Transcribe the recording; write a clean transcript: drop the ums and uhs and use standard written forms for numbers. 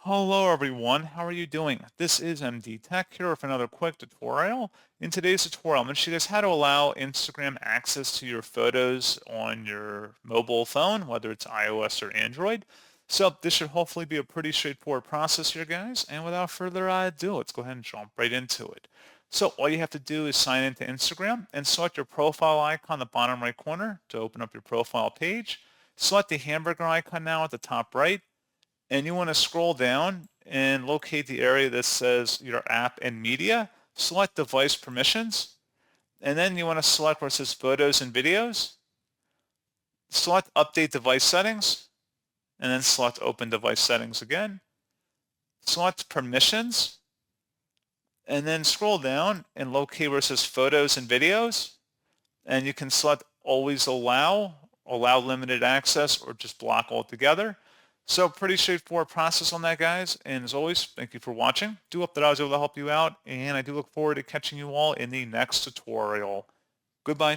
Hello everyone, how are you doing? This is MD Tech here with another quick tutorial. In today's tutorial, I'm going to show you guys how to allow Instagram access to your photos on your mobile phone, whether it's iOS or Android. So this should hopefully be a pretty straightforward process here, guys. And without further ado, let's go ahead and jump right into it. So all you have to do is sign into Instagram and select your profile icon in the bottom right corner to open up your profile page. Select the hamburger icon now at the top right, and you want to scroll down and locate the area that says your app and media. Select device permissions, and then you want to select where it says photos and videos. Select update device settings, and then select open device settings again. Select permissions, and then scroll down and locate where it says photos and videos. And you can select always allow limited access, or just block altogether. So pretty straightforward process on that, guys. And as always, thank you for watching. Do hope that I was able to help you out, and I do look forward to catching you all in the next tutorial. Goodbye.